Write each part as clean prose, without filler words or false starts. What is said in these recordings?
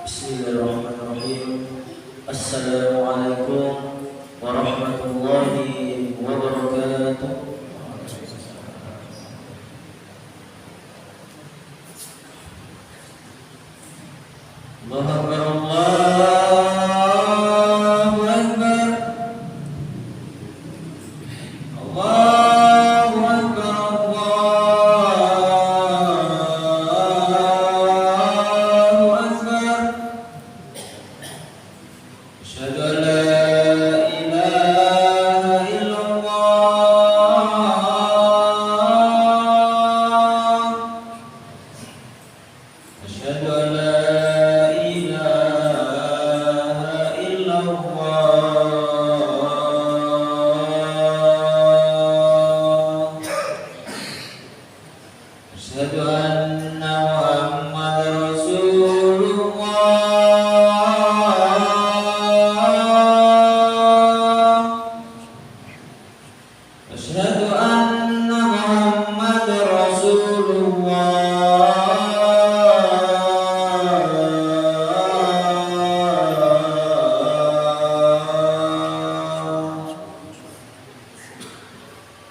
Bismillahirrahmanirrahim. Assalamualaikum warahmatullahi wabarakatuh. Allahu Akbar, Allahu Akbar. Allahu Akbar, Allahu Akbar. Asyhadu an la ilaha illallah. Asyhadu an la Asyhadu anna Muhammadar Rasulullah. Asyhadu anna Muhammadar Rasulullah.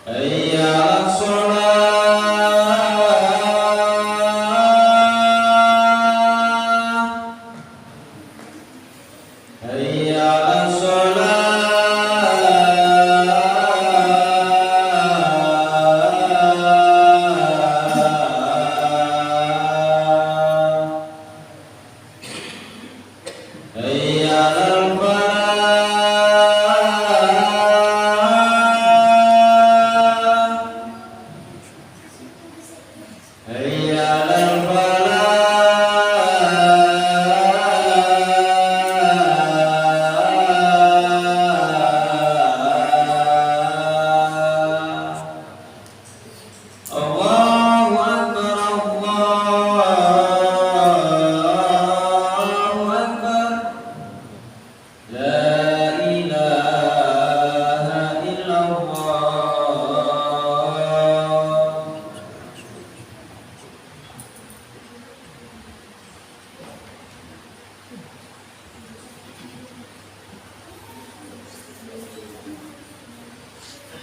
Hayya 'alas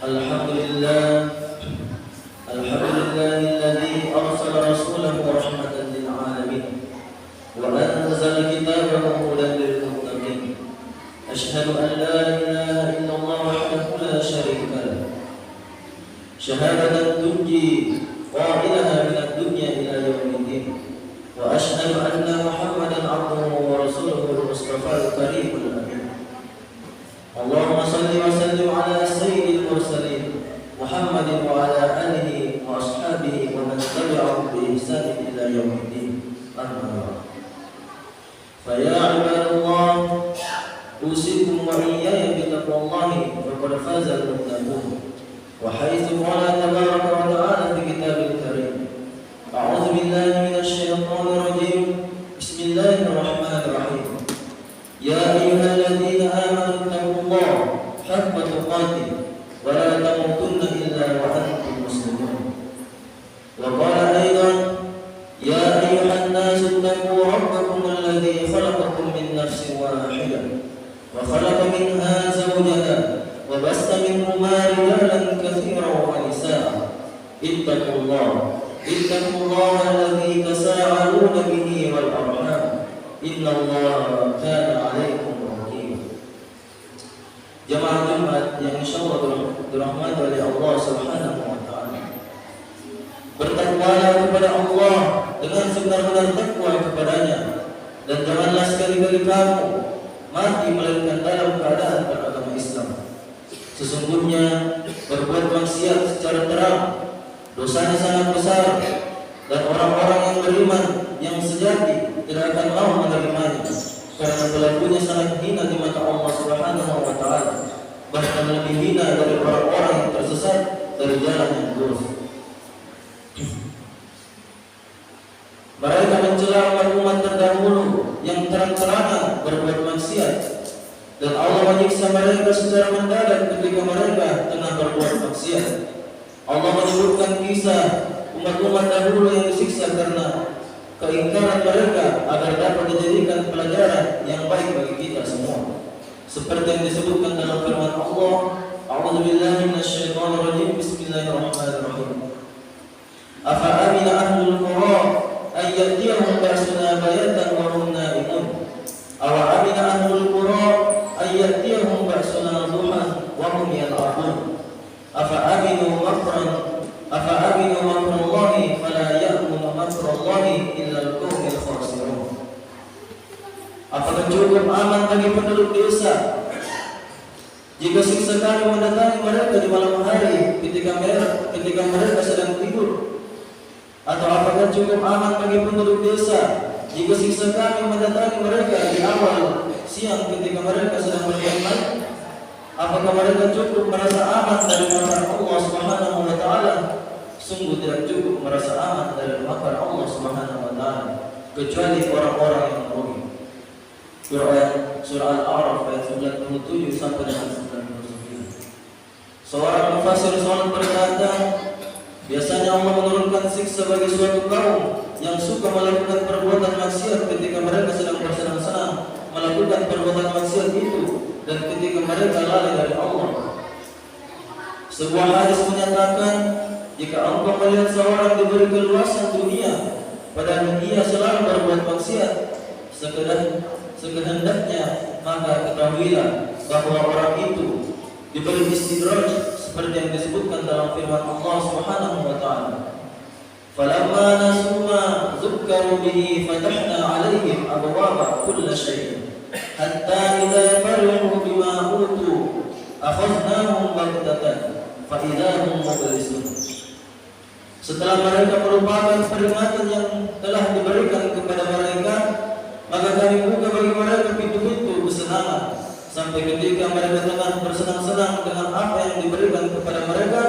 Alhamdulillah, alhamdulillahilladzi arsala rasulahu rahmatan lil alamin wa anzala kitabahu hudan lil muttaqin. Asyhadu an la ilaha illallah wahdahu la syarika lah. Syahadatan tunji qailaha min ad-dunya ila yaumiddin. Wa asyhadu anna Muhammadan abduhu wa rasuluhu al-mustafa al-karimul amin. Allahumma salli wa sallim ala sayyidil mursalin Muhammadin wa ala alihi wa ashabihi wa man tabi'ahum bi ihsan ila yaumiddin. Amma ba'd. Fa ya ibadallah, usikum wa iyaya bi taqwallahi faqad faza al-muttaqun. Wa haitsu qala tabaraka wa ta'ala fi kitabil karim. A'udzu billahi minasy syaithanir rajim. Bismillahirrahmanirrahim. Ya ayyuhalladzina amanu taqullaha haqqa tuqatih wa la tamutunna illa wa antum muslimun. Wa qala aidan ya ayyuhan nasu taqu rabbakum alladzi khalaqakum min nafsin wahidah wa khalaqa minha zawjaha wa bassa minhuma rijalan katsiran wa nisaa. Ittaqullaha alladzi tasaaluna bihi wal arham. Innallaha kana 'alaikum raqiba. Jamaah Jumat yang insyaallah dirahmati oleh Allah Subhanahu wa taala. Bertakwalah kepada Allah dengan sebenar-benar takwa kepadanya, dan janganlah sekali-kali kamu mati melainkan dalam keadaan beragama Islam. Sesungguhnya berbuat maksiat secara terang dosanya sangat besar, dan orang-orang yang beriman yang sejati tidak akan mau menerimanya, karena pelakunya sangat hina di mata Allah Subhanahu wa taala, bahkan lebih hina dari orang-orang yang tersesat dari jalan yang lurus. Mereka mencela umat terdahulu yang terang-terangan berbuat maksiat, dan Allah menyiksa mereka secara mendadak ketika mereka tengah berbuat maksiat. Allah menyebutkan kisah umat-umat dahulu yang disiksa keingkaran mereka agar dapat dijadikan pelajaran yang baik bagi kita semua. Seperti yang disebutkan dalam firman Allah, A'udzubillahi minasyaitonirrajim, Bismillahirrahmanirrahim. Afa amina ahlul qura ay ya'tiyahum ba'suna bayatan wa hum na'imun. Aw amina ahlul qura ay ya'tiyahum ba'suna duhan wa hum yal'abun. Afa aminu makrallahi fala ya'munu makrallahi illa al-qaumul khasirun. Apakah cukup aman bagi penduduk desa jika siksa kami mendatangi mereka di malam hari ketika mereka sedang tidur? Atau apakah cukup aman bagi penduduk desa jika siksa kami mendatangi mereka di awal siang ketika mereka sedang berdiam? Apakah mereka cukup merasa aman dari makar Allah Subhanahu wa taala? Sungguh tidak cukup merasa aman dari makar Allah Subhanahu wa taala kecuali orang-orang yang merugi. Surah Al-A'raf ayat 97 sampai dengan 99. Seorang mufassir Salaf berkata, biasanya Allah menurunkan siksa bagi suatu kaum yang suka melakukan perbuatan maksiat ketika mereka sedang bersenang-senang melakukan perbuatan maksiat itu dan ketika mereka lalai dari Allah. Sebuah hadis menyatakan, jika engkau melihat seorang diberi keluasan dunia padahal dia selalu berbuat maksiat sekehendaknya, maka ketahuilah bahwa orang itu diberi istidraj seperti yang disebutkan dalam firman Allah Subhanahu wa taala. Falamma nasu ma dzukkaru bihi fatahna 'alaihim abwaaba kulli syai' hatta idza farihu bima utu akhadnahum baghtatan fa idza hum mublisun. Setelah mereka melupakan peringatan yang telah diberikan kepada mereka, maka kami buka bagi mereka pintu-pintu kesenangan sampai ketika mereka tengah bersenang-senang dengan apa yang diberikan kepada mereka,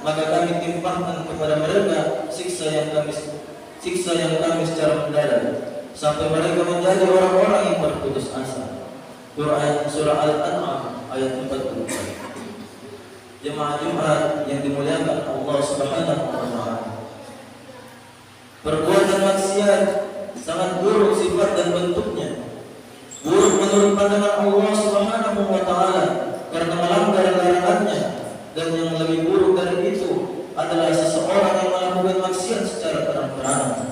maka kami timpahkan kepada mereka siksa yang kami secara mendadak sampai mereka menjadi orang-orang yang berputus asa. Quran surah Al-An'am ayat 44. Jemaah Jumat yang dimuliakan Allah Subhanahu wa taala, perbuatan maksiat sangat buruk sifat dan bentuknya. Buruk menurut pandangan Allah Subhanahu wa taala karena melanggar larangannya, dan yang lebih buruk dari itu adalah seseorang yang melakukan maksiat secara terang-terangan.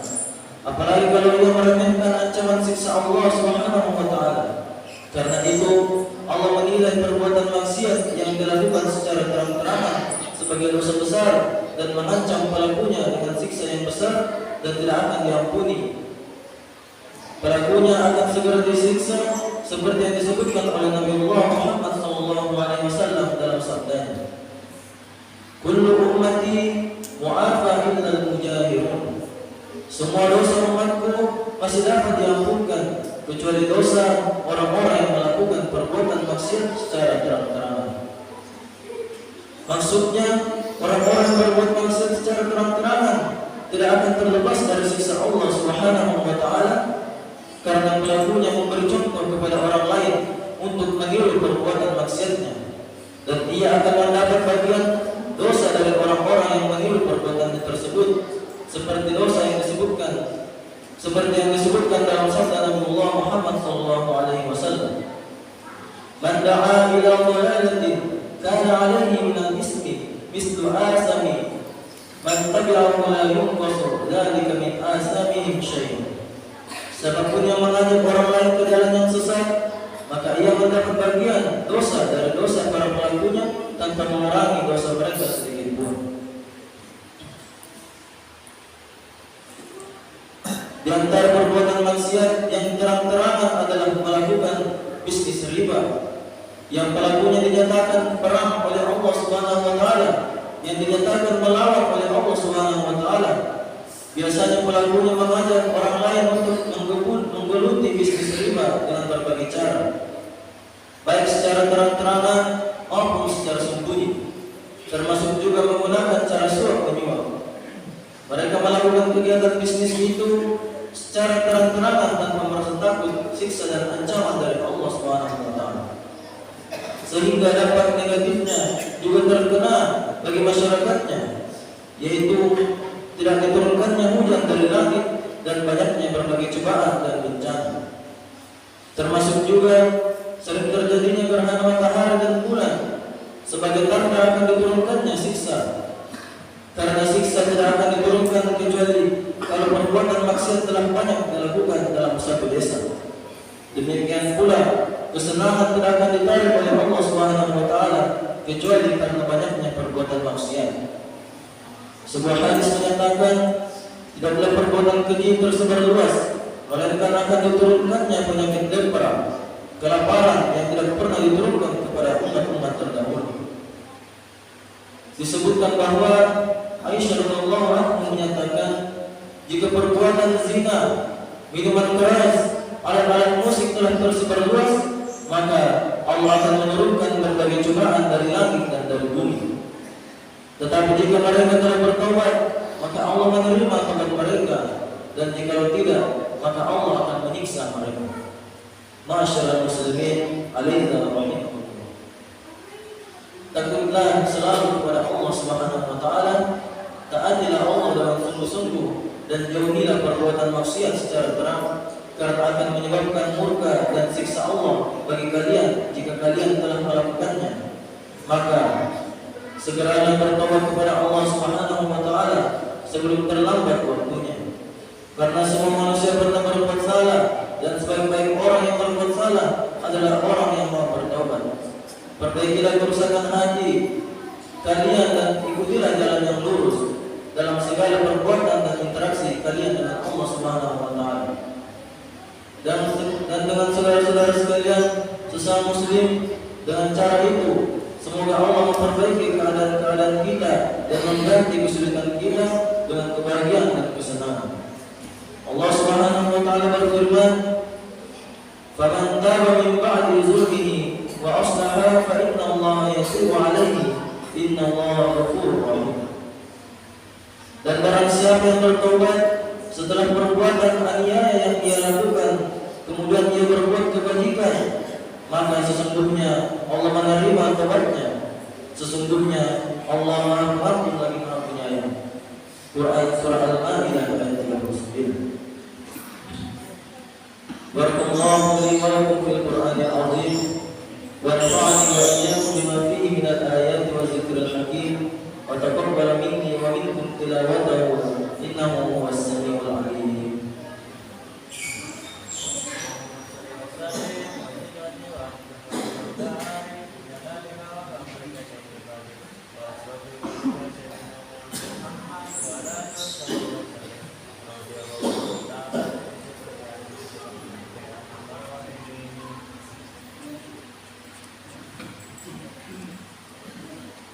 Apalagi kalau dia meremehkan ancaman siksa Allah Subhanahu wa taala. Karena itu Allah menilai perbuatan maksiat yang dilakukan secara terang-terangan sebagai dosa besar dan mengancam pelakunya dengan siksa yang besar dan tidak akan diampuni. Pelakunya akan segera disiksa seperti yang disebutkan oleh Nabi Muhammad SAW dalam sabdanya, kullu ummati mu'afa illa al-mujahirun. Semua dosa umatku masih dapat diampunkan kecuali dosa orang-orang yang melakukan perbuatan maksiat secara terang-terangan. Maksudnya, orang-orang yang berbuat maksiat secara terang-terangan tidak akan terlepas dari siksa Allah Subhanahu wa taala karena pelakunya memberi contoh kepada orang lain untuk meniru perbuatan maksiatnya, dan ia akan mendapat bagian dosa dari orang-orang yang meniru perbuatan tersebut seperti yang disebutkan dalam sabda Nabi Muhammad SAW. Man da'a ila dhalalatin kana 'alaihi min al-ismi mislu asami man tabi'ahu la yunqasu dzalika min asamihim syai'. Siapapun yang mengajak orang lain ke jalan yang sesat, maka ia mendapat bagian dosa dari dosa para pelakunya tanpa mengurangi dosa mereka sedikit pun. Di antara perbuatan maksiat yang terang-terangan adalah melakukan bisnis riba yang pelakunya dinyatakan perang oleh Allah Subhanahu wa taala, yang dinyatakan melawan oleh Allah Subhanahu wa taala. Biasanya pelakunya mengajak orang lain untuk menggeluti bisnis riba dengan berbagai cara, baik secara terang-terangan maupun secara sembunyi, termasuk juga menggunakan cara suap menyuap. Mereka melakukan kegiatan bisnis itu secara terang-terangan tanpa merasa takut siksa dan ancaman dari Allah Subhanahu wa taala, sehingga dampak negatifnya juga terkena bagi masyarakatnya, yaitu tidak diturunkannya hujan dari langit dan banyaknya berbagai cobaan dan bencana. Termasuk juga sering terjadinya gerhana matahari dan bulan sebagai tanda akan diturunkannya siksa. Karena siksa tidak akan diturunkan kecuali kalau perbuatan maksiat telah banyak dilakukan dalam satu desa. Demikian pula kesenangan tidak akan ditarik oleh Allah Subhanahu wa taala kecuali karena banyaknya perbuatan maksiat. Sebuah hadis menyatakan tidaklah perbuatan keji tersebar luas, melainkan akan diturunkannya penyakit lepra, kelaparan yang tidak pernah diturunkan kepada umat-umat terdahulu. Disebutkan bahwa Aisyah radhiyallahu anha menyatakan, jika perbuatan zina, minuman keras, alat-alat musik telah tersebar luas, maka Allah akan menurunkan berbagai cobaan dari langit dan dari bumi. Tetapi jika mereka telah bertobat, maka Allah menerima tobat mereka, dan jika tidak, maka Allah akan menyiksa mereka. Ma'asyiral muslimin, alaihi rahmatullah. Takutlah selalu kepada Allah Subhanahu wa taala, taatilah Allah dengan sungguh-sungguh, dan jauhilah perbuatan maksiat secara terang, karena akan menyebabkan murka dan siksa Allah bagi kalian jika kalian telah melakukannya. Maka segeralah bertobat kepada Allah Subhanahu wa taala sebelum terlambat waktunya. Karena semua manusia pernah berbuat salah, dan sebaik-baik orang yang berbuat salah adalah orang yang mau bertobat. Perbaikilah kerusakan hati kalian dan ikutilah jalan yang lurus dalam segala perbuatan dan interaksi kalian dengan Allah Subhanahu wa taala. Dan dengan saudara-saudara sekalian sesama muslim, dengan cara itu semoga Allah memperbaiki keadaan kita dan mengganti kesulitan kita dengan kebahagiaan dan kesenangan. Allah Subhanahu wa taala berfirman, "Faman taba min ba'di zulmihi wa aslaha fa inna Allaha yatubu 'alaihi, inna Allaha ghafurur rahim." Dan barang siapa yang bertobat setelah perbuatan aniaya yang dia lakukan, kemudian dia berbuat kebajikan, maka sesungguhnya Allah menerima tobatnya. Sesungguhnya Allah Maha Pengampun lagi Maha Penyayang. Quran surah Al-Maidah ayat 39. Barakallahu li wa lakum fil Qur'anil azim wa nafa'ani wa iyyakum bima fihi min al-ayati wa dzikril hakim wa taqabbal minni wa minkum tilawatahu innahu huwas samiul alim.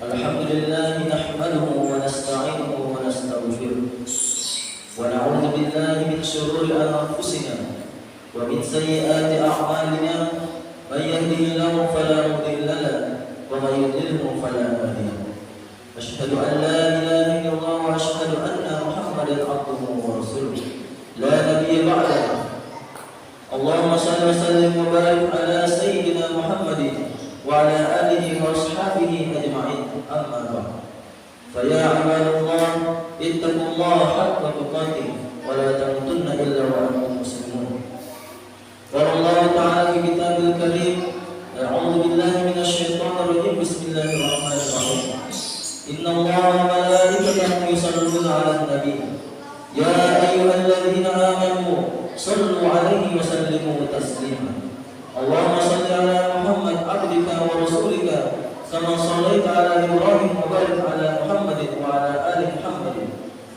Alhamdulillah nahmaduhu wa nasta'inuhu wa nastaghfiruh wa na'udzu billahi min shururi anfusina wa min sayyiati a'malina, may yahdihillahu fala mudilla lahu wa may yudlilhu fala hadiya lahu. Asyhadu an la ilaha illallah wa asyhadu anna Muhammadan abduhu wa rasuluh la nabiyya ba'dahu. Allahumma shalli wa sallim wa barik ala sayyidina Muhammadin wa ala alihi wa ashabihi ajma'in. Amma ba'd. Fa ya ibadallah, ittaqullaha haqqa tuqatih wa la tamutunna illa wa antum muslimun. Qala Allah ta'ala fi kitabil karim, a'udzu billahi minasy syaithanir rajim. Bismillahirrahmanirrahim. Inna Allaha wa malaikatahu yusholluna 'alan nabi. Ya ayyuhalladzina amanu shallu 'alaihi wa sallimu taslima. Allahumma shalli 'ala Muhammad 'abdika wa rasulika kama shallaita 'ala Ibrahim wa barik 'ala Muhammadin wa 'ala ali Muhammadin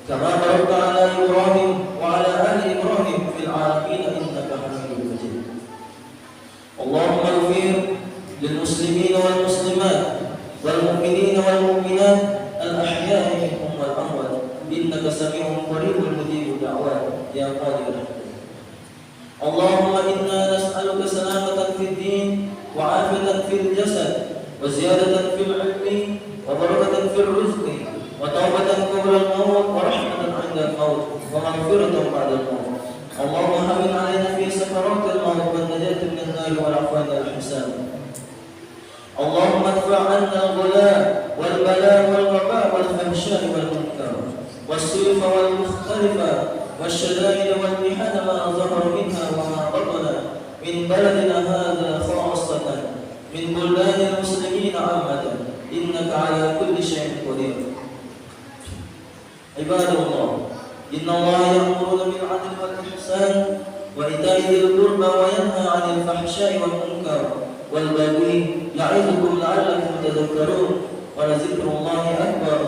kama barakta 'ala Ibrahim wa 'ala ali Ibrahim fil 'alamin innaka Hamidum Majid. Allahumma ighfir lil muslimin wal muslimat wal mu'minin wal mu'minat al ahya'i minhum wal amwat innaka sami'un qaribun mujibud da'wat ya qadir. Allahumma inna nas'aluka salamatan fid din wa 'afiyatan fil jasad wa ziyadatan fil 'ilmi wa barakatan fil rizqi wa tawbatan qabla al-maut wa rahmatan 'inda al-maut wa maghfiratan ba'da al-maut. Allahumma hawwin 'alaina fi sakaratil maut wa najatan min an-nar wa 'afwan al-hisab. Allahumma adfa' 'anna al-ghala wal bala wal waba wal fahsya wal munkar was-sulfa wal mukhtalifa والشدائد والمحن ما ظهر منها وما بطن من بلدنا هذا خاصة من بلدان المسلمين عامة إنك على كل شيء قدير. عباد الله، إن الله يأمرون بالعدل والإحسان وإيتاء ذي القربى وينهى عن الفحشاء والمنكر والبغي يعظكم لعلكم تذكرون ولذكر الله أكبر